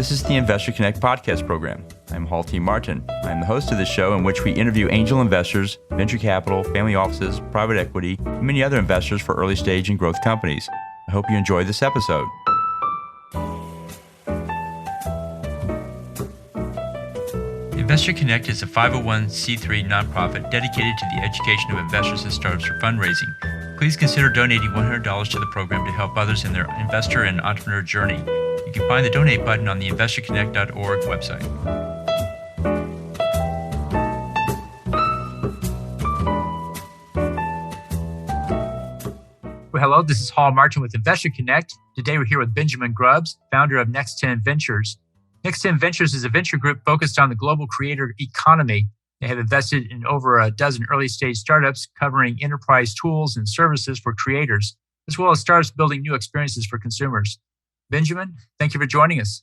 This is the Investor Connect podcast program. I'm Hall T. Martin. I'm the host of the show in which we interview angel investors, venture capital, family offices, private equity, and many other investors for early stage and growth companies. I hope you enjoy this episode. Investor Connect is a 501c3 nonprofit dedicated to the education of investors and startups for fundraising. Please consider donating $100 to the program to help others in their investor and entrepreneur journey. You can find the donate button on the investorconnect.org website. Well, hello, this is Hall Martin with Investor Connect. Today we're here with Benjamin Grubbs, founder of Next 10 Ventures. Next 10 Ventures is a venture group focused on the global creator economy. They have invested in over a dozen early-stage startups covering enterprise tools and services for creators, as well as startups building new experiences for consumers. Benjamin, thank you for joining us.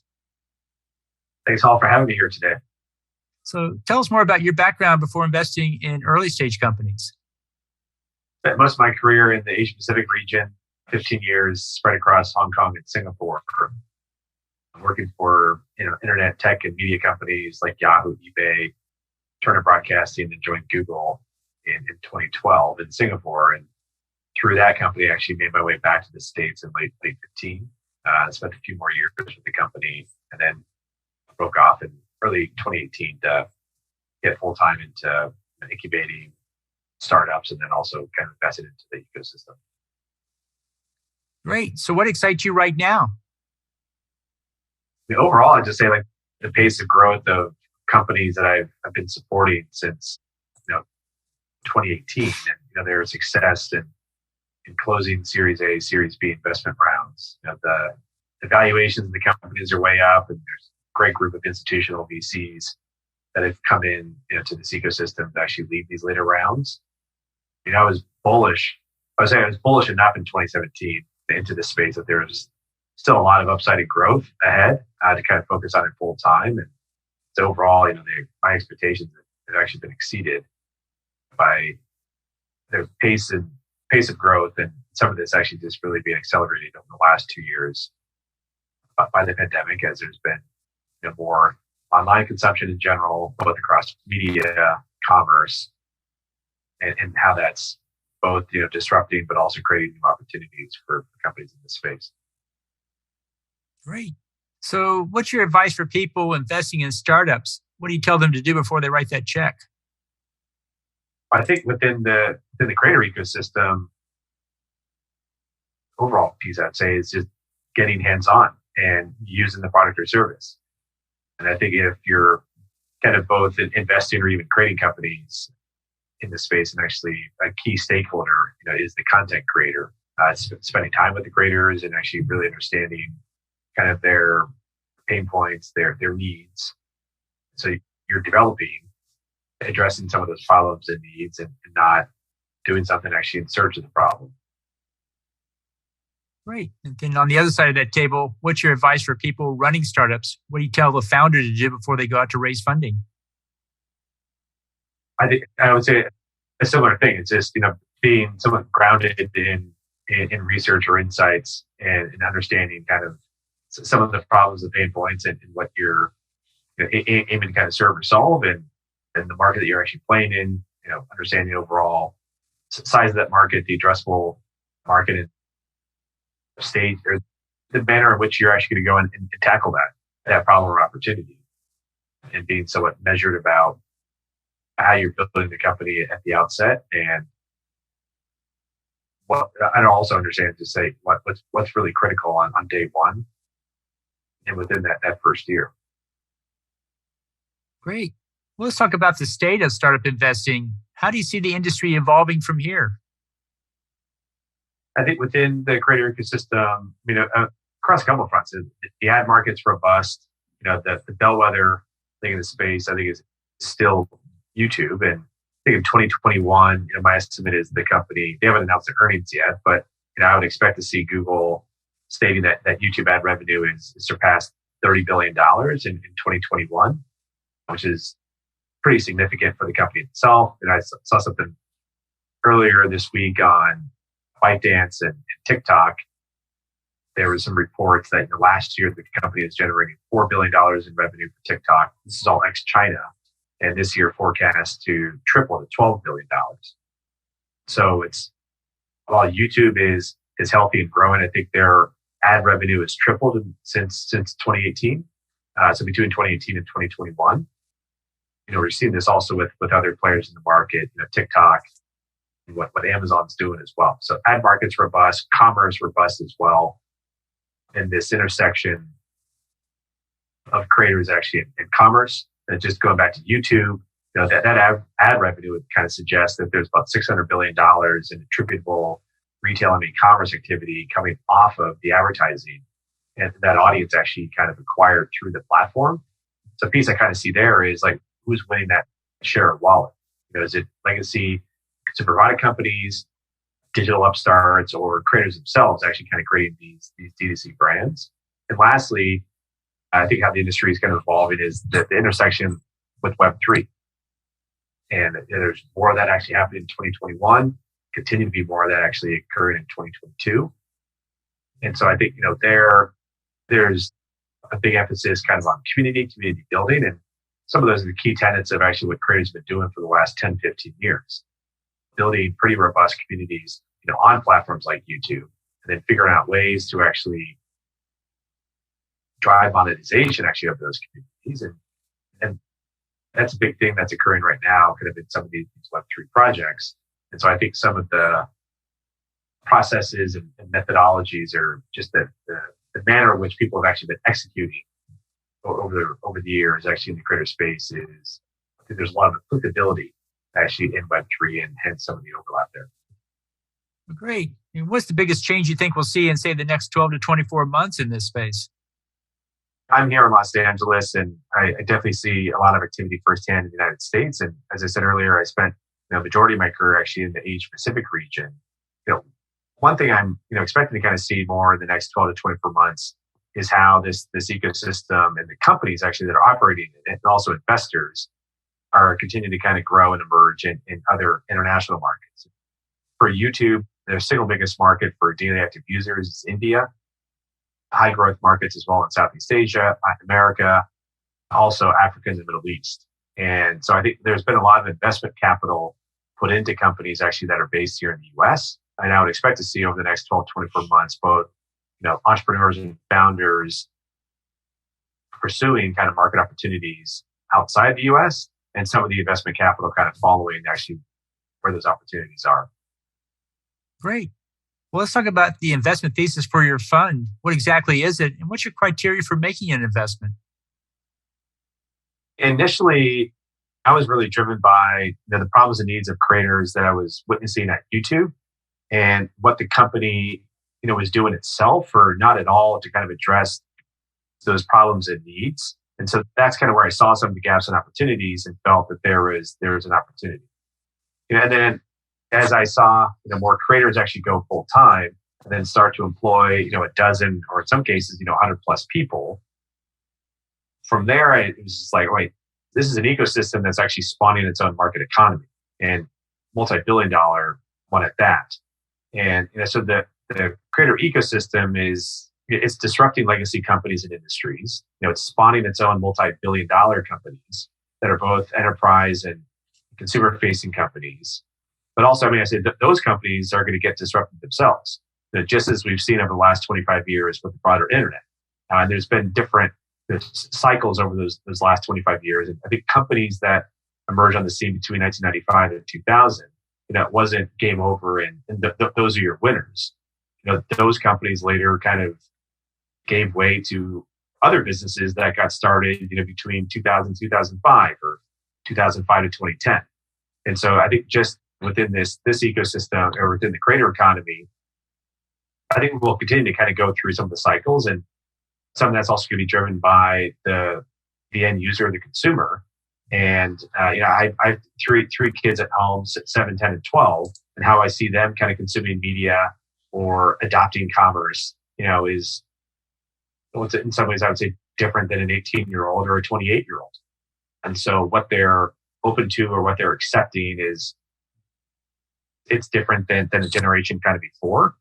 Thanks, Hall, for having me here today. So tell us more about your background before investing in early-stage companies. Spent most of my career in the Asia-Pacific region, 15 years spread across Hong Kong and Singapore. I'm working for internet tech and media companies like Yahoo, eBay, Turner Broadcasting, and joined Google in 2012 in Singapore. And through that company, I actually made my way back to the States in late 15. Spent a few more years with the company and then broke off in early 2018 to get full-time into incubating startups and then also kind of invested into the ecosystem. Great. So what excites you right now? Overall, I'd just say like the pace of growth of companies that I've been supporting since 2018 and their success in closing Series A, Series B investment rounds. The valuations of the companies are way up, and there's a great group of institutional VCs that have come in to this ecosystem to actually lead these later rounds. I was bullish. I was bullish enough in 2017 into the space that there was still a lot of upside and growth ahead to kind of focus on it full time. And so overall, my expectations have actually been exceeded by their pace of growth, and some of this actually just really being accelerated over the last 2 years by the pandemic, as there's been more online consumption in general, both across media, commerce, and how that's both disrupting but also creating new opportunities for companies in this space. Great. So what's your advice for people investing in startups? What do you tell them to do before they write that check? I think within the creator ecosystem, overall piece I'd say is just getting hands-on and using the product or service. And I think if you're kind of both investing or even creating companies in the space, and actually a key stakeholder, is the content creator, spending time with the creators and actually really understanding kind of their pain points, their needs. So you're addressing some of those problems and needs and not doing something actually in search of the problem. Great. And then on the other side of that table, what's your advice for people running startups? What do you tell the founder to do before they go out to raise funding? I think I would say a similar thing. It's just, being somewhat grounded in research or insights and understanding kind of some of the problems and pain points and what you're aiming to kind of serve or solve, and the market that you're actually playing in, understanding overall size of that market, the addressable market, and stage or the manner in which you're actually going to go and tackle that problem or opportunity, and being somewhat measured about how you're building the company at the outset, and what I also understand to say what's really critical on day one and within that first year. Great. Well, let's talk about the state of startup investing. How do you see the industry evolving from here? I think within the creator ecosystem, across a couple of fronts, the ad market's robust. The bellwether thing in the space, I think, is still YouTube. And I think in 2021, my estimate is the company, they haven't announced their earnings yet, but I would expect to see Google stating that YouTube ad revenue is surpassed $30 billion in 2021, which is pretty significant for the company itself. And I saw something earlier this week on ByteDance and TikTok there were some reports that last year the company is generating $4 billion in revenue for TikTok. This is all ex-China. And this year forecast to triple to $12 billion. So while YouTube is healthy and growing, I think their ad revenue has tripled since 2018. So between 2018 and 2021, we're seeing this also with other players in the market, TikTok, and what Amazon's doing as well. So ad market's robust, commerce robust as well. And this intersection of creators actually in commerce, and just going back to YouTube, that ad revenue would kind of suggest that there's about $600 billion in attributable retail and e-commerce activity coming off of the advertising, and that audience actually kind of acquired through the platform. So a piece I kind of see there is like, who's winning that share of wallet? Is it legacy consumer product companies, digital upstarts, or creators themselves actually kind of creating these D2C brands? And lastly, I think how the industry is kind of evolving is the intersection with Web3. And there's more of that actually happening in 2021, continue to be more of that actually occurring in 2022. And so I think, there's a big emphasis kind of on community building. And some of those are the key tenets of actually what creators have been doing for the last 10, 15 years. Building pretty robust communities, on platforms like YouTube, and then figuring out ways to actually drive monetization actually of those communities. And that's a big thing that's occurring right now, kind of in some of these Web3 projects. And so I think some of the processes and methodologies are just the manner in which people have actually been executing over the years actually in the creator space is, I think there's a lot of applicability actually in Web3 and hence some of the overlap there. Great. And what's the biggest change you think we'll see in, say, the next 12 to 24 months in this space? I'm here in Los Angeles, and I definitely see a lot of activity firsthand in the United States. And as I said earlier, I spent the majority of my career actually in the Asia Pacific region. One thing I'm expecting to kind of see more in the next 12 to 24 months is how this ecosystem and the companies actually that are operating in it, and also investors, are continuing to kind of grow and emerge in other international markets. For YouTube, their single biggest market for daily active users is India. High growth markets as well in Southeast Asia, Latin America, also Africa and the Middle East. And so I think there's been a lot of investment capital put into companies actually that are based here in the US. And I would expect to see over the next 12, 24 months, both entrepreneurs and founders pursuing kind of market opportunities outside the US, and some of the investment capital kind of following actually where those opportunities are. Great. Well, let's talk about the investment thesis for your fund. What exactly is it, and what's your criteria for making an investment? Initially, I was really driven by the problems and needs of creators that I was witnessing at YouTube, and what the company was doing itself or not at all to kind of address those problems and needs. And so that's kind of where I saw some of the gaps and opportunities and felt that there was an opportunity. And then as I saw more creators actually go full time and then start to employ a dozen or in some cases 100 plus people, from there it was just like, wait, this is an ecosystem that's actually spawning its own market economy and multi-billion-dollar one at that. And so the creator ecosystem it's disrupting legacy companies and industries. It's spawning its own multi-billion-dollar companies that are both enterprise and consumer-facing companies. But also, I said those companies are going to get disrupted themselves, just as we've seen over the last 25 years with the broader internet. And there's been different cycles over those last 25 years. And I think companies that emerged on the scene between 1995 and 2000, it wasn't game over and those are your winners. Those companies later kind of gave way to other businesses that got started, between 2000 and 2005 or 2005 to 2010. And so I think just within this ecosystem or within the creator economy, I think we'll continue to kind of go through some of the cycles, and some of that's also going to be driven by the end user, the consumer. And I have three kids at home, 7, 10, and 12, and how I see them kind of consuming media or adopting commerce, is in some ways I would say different than an 18-year-old or a 28-year-old. And so what they're open to or what they're accepting it's different than a generation kind of before.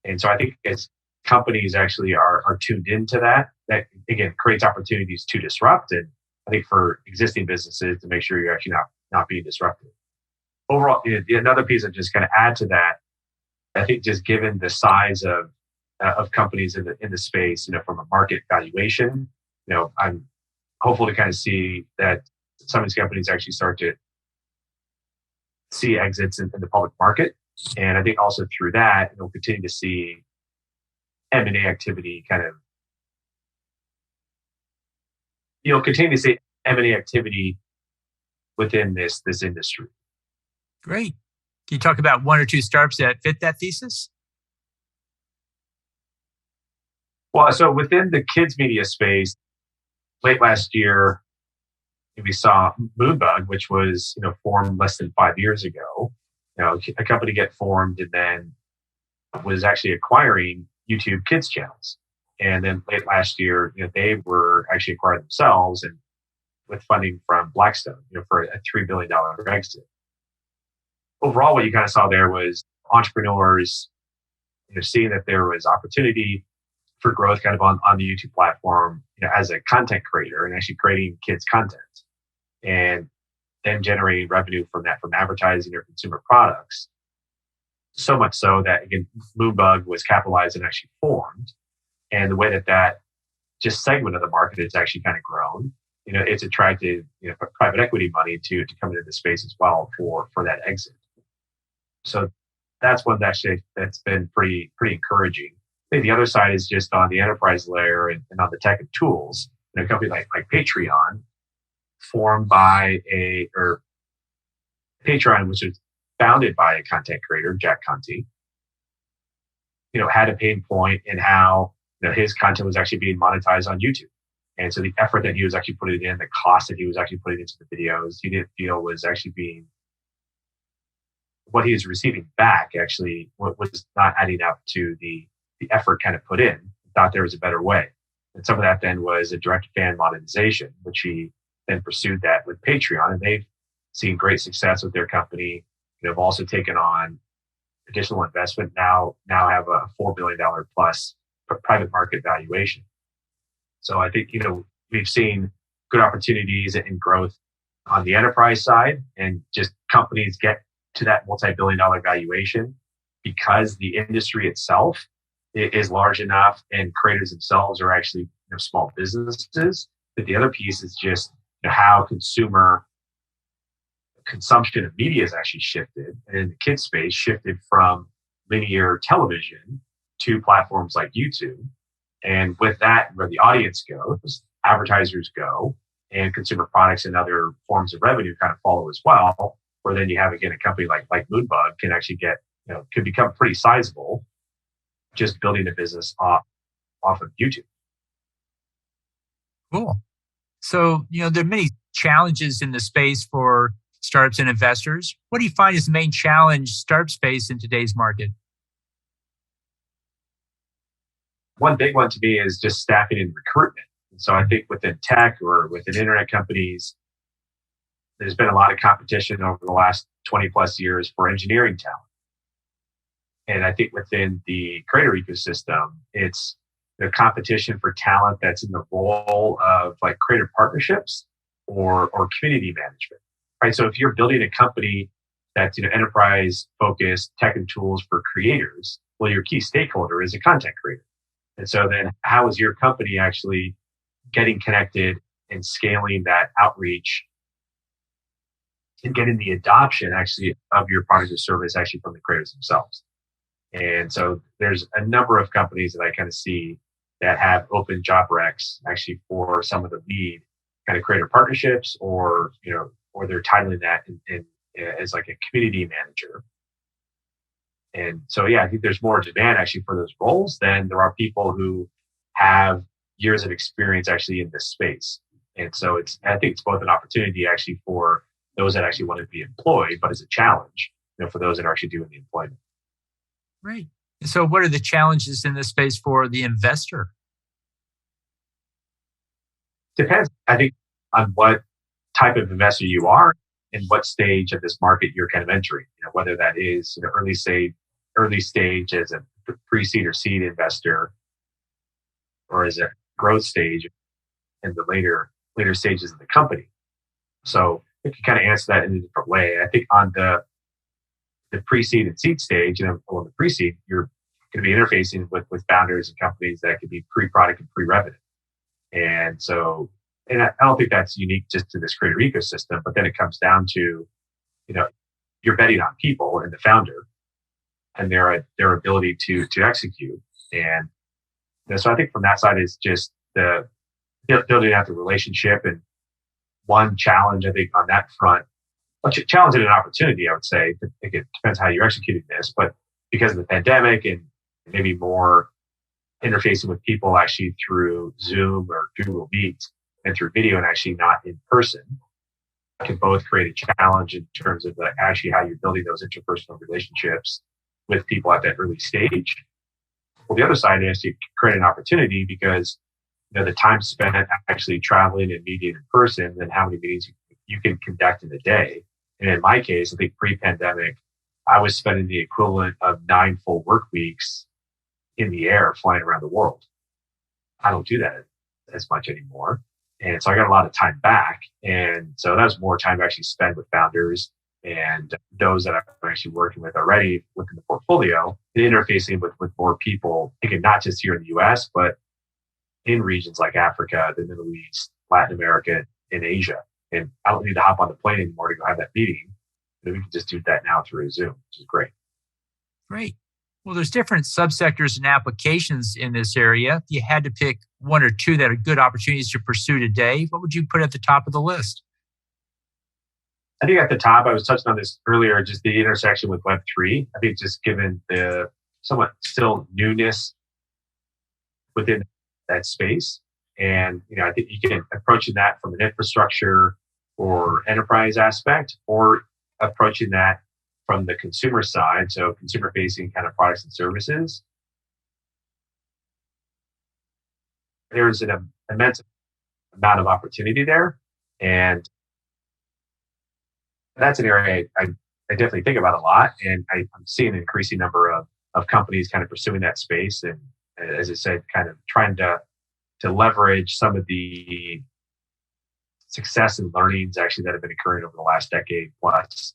And so I think as companies actually are tuned into that. That again creates opportunities to disrupt, and I think for existing businesses to make sure you're actually not being disrupted. Overall, another piece of just kind of add to that, I think just given the size of companies in the space, from a market valuation, I'm hopeful to kind of see that some of these companies actually start to see exits in the public market, and I think also through that, we'll continue to see M&A activity kind of, continue to see M&A activity within this industry. Great. Can you talk about one or two startups that fit that thesis? Well, so within the kids media space, late last year, we saw Moonbug, which was formed less than 5 years ago. A company get formed and then was actually acquiring YouTube kids channels. And then late last year, they were actually acquired themselves and with funding from Blackstone, for a $3 billion exit. Overall, what you kind of saw there was entrepreneurs, seeing that there was opportunity for growth kind of on the YouTube platform, as a content creator and actually creating kids content and then generating revenue from that, from advertising or consumer products. So much so that, again, Moonbug was capitalized and actually formed. And the way that just segment of the market has actually kind of grown, it's attracted, private equity money to come into the space as well for that exit. So that's one that's been pretty encouraging. I think the other side is just on the enterprise layer and on the tech and tools. A company like Patreon, formed by Patreon, which was founded by a content creator, Jack Conte, had a pain point in how his content was actually being monetized on YouTube. And so the effort that he was actually putting in, the cost that he was actually putting into the videos, he didn't feel was actually being, what he was receiving back actually was not adding up to the effort kind of put in. Thought there was a better way. And some of that then was a direct fan monetization, which he then pursued that with Patreon. And they've seen great success with their company. They've also taken on additional investment, now have a $4 billion plus private market valuation. So I think, we've seen good opportunities and growth on the enterprise side, and just companies get to that multi-billion dollar valuation because the industry itself is large enough and creators themselves are actually small businesses. But the other piece is just how consumer consumption of media has actually shifted, and in the kids space shifted from linear television to platforms like YouTube. And with that, where the audience goes, advertisers go, and consumer products and other forms of revenue kind of follow as well, where then you have, again, a company like Moonbug can actually get, could become pretty sizable just building a business off of YouTube. Cool. So, there are many challenges in the space for startups and investors. What do you find is the main challenge startups face in today's market? One big one to me is just staffing and recruitment. And so I think within tech or within internet companies, there's been a lot of competition over the last 20 plus years for engineering talent. And I think within the creator ecosystem, it's the competition for talent that's in the role of like creator partnerships or community management, right? So if you're building a company that's enterprise focused tech and tools for creators, well, your key stakeholder is a content creator. And so then how is your company actually getting connected and scaling that outreach and getting the adoption actually of your product or service actually from the creators themselves? And so there's a number of companies that I kind of see that have open job recs actually for some of the lead kind of creator partnerships, or they're titling that in as like a community manager. And so, I think there's more demand actually for those roles than there are people who have years of experience actually in this space. And so I think it's both an opportunity actually for those that actually want to be employed, but it's a challenge, for those that are actually doing the employment. Right. So what are the challenges in this space for the investor? Depends, I think, on what type of investor you are and what stage of this market you're kind of entering. Whether that is early stage as a pre-seed or seed investor, or is it growth stage in the later stages of the company? So you can kind of answer that in a different way. I think on the pre-seed and seed stage, on the pre-seed, you're going to be interfacing with founders and companies that could be pre-product and pre-revenue. And so, and I don't think that's unique just to this creator ecosystem, but then it comes down to, you're betting on people and the founder and their ability to execute. And so I think from that side is just the building out the relationship. And one challenge, I think, on that front, challenge and an opportunity, I would say. I think it depends how you're executing this, but because of the pandemic and maybe more interfacing with people actually through Zoom or Google Meet and through video and actually not in person, can both create a challenge in terms of actually how you're building those interpersonal relationships with people at that early stage. Well, the other side is you create an opportunity because the time spent actually traveling and meeting in person and how many meetings you can conduct in a day. And in my case, I think pre-pandemic, I was spending the equivalent of 9 full work weeks in the air flying around the world. I don't do that as much anymore. And so I got a lot of time back. And so that was more time to actually spend with founders and those that I'm actually working with already within the portfolio, and interfacing with more people, again, not just here in the US, but in regions like Africa, the Middle East, Latin America, and Asia. And I don't need to hop on the plane anymore to go have that meeting. We can just do that now through Zoom, which is great. Great. Well, there's different subsectors and applications in this area. If you had to pick one or two that are good opportunities to pursue today, what would you put at the top of the list? I think at the top, I was touching on this earlier, just the intersection with Web3. I think just given the somewhat still newness within that space. And, I think you can approach that from an infrastructure or enterprise aspect, or approaching that from the consumer side, so consumer facing kind of products and services. There's an immense amount of opportunity there. And that's an area I definitely think about a lot. And I'm seeing an increasing number of companies kind of pursuing that space. And as I said, kind of trying to leverage some of the success and learnings actually that have been occurring over the last decade plus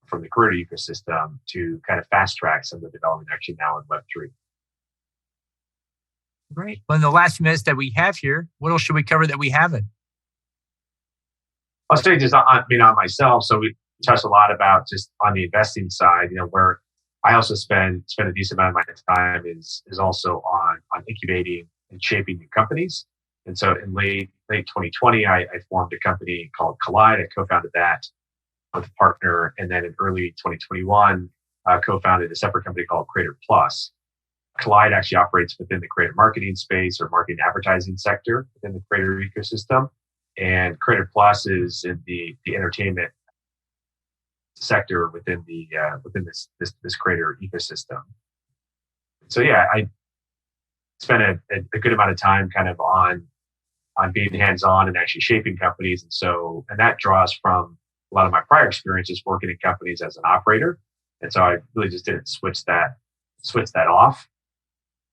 from the creator ecosystem to kind of fast track some of the development actually now in Web3. Great. Well, in the last few minutes that we have here, what else should we cover that we haven't? I'll say just on myself. So we touched a lot about just on the investing side, where I also spend a decent amount of my time is also on incubating and shaping new companies. And so in late 2020, I formed a company called Collide. I co-founded that with a partner. And then in early 2021, co-founded a separate company called Creator Plus. Collide actually operates within the creator marketing space or marketing advertising sector within the creator ecosystem. And Creator Plus is in the entertainment sector within this creator ecosystem. So yeah, I spent a good amount of time kind of on being hands-on and actually shaping companies. And that draws from a lot of my prior experiences working in companies as an operator. And so I really just didn't switch that off.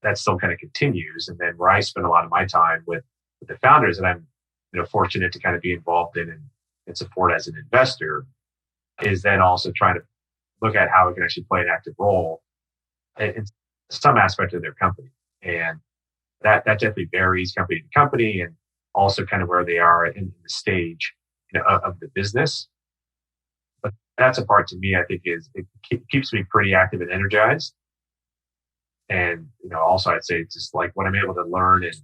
That still kind of continues. And then where I spend a lot of my time with the founders that I'm fortunate to kind of be involved in and support as an investor is then also trying to look at how we can actually play an active role in some aspect of their company. And that definitely varies company to company and also kind of where they are in the stage of the business. But that's a part to me, I think it keeps me pretty active and energized. And, also I'd say it's just like what I'm able to learn and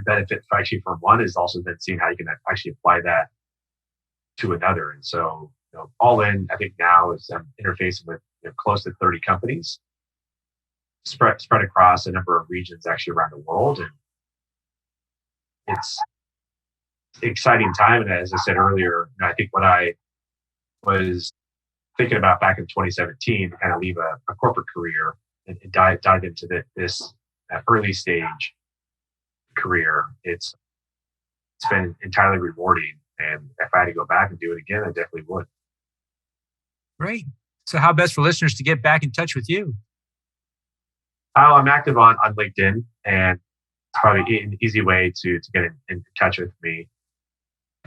benefit actually from one is also then seeing how you can actually apply that to another. And so, all in, I think now is I'm interfacing with close to 30 companies spread across a number of regions actually around the world. And it's an exciting time. And as I said earlier, I think what I was thinking about back in 2017 to kind of leave a corporate career and dive into this early stage career, it's been entirely rewarding. And if I had to go back and do it again, I definitely would. Great. So how best for listeners to get back in touch with you? Oh, I'm active on LinkedIn, and probably an easy way to get in touch with me.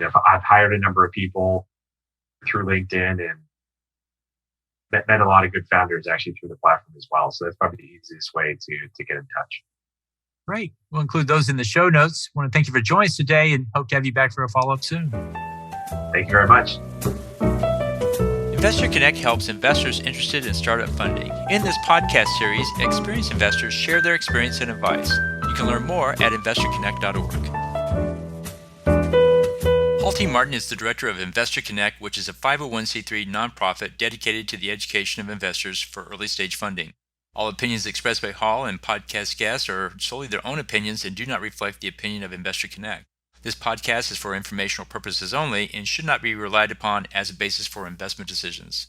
I've hired a number of people through LinkedIn and met a lot of good founders actually through the platform as well. So that's probably the easiest way to get in touch. Great. We'll include those in the show notes. I want to thank you for joining us today and hope to have you back for a follow-up soon. Thank you very much. Investor Connect helps investors interested in startup funding. In this podcast series, experienced investors share their experience and advice. You can learn more at investorconnect.org. Paul T. Martin is the director of Investor Connect, which is a 501c3 nonprofit dedicated to the education of investors for early-stage funding. All opinions expressed by Hall and podcast guests are solely their own opinions and do not reflect the opinion of Investor Connect. This podcast is for informational purposes only and should not be relied upon as a basis for investment decisions.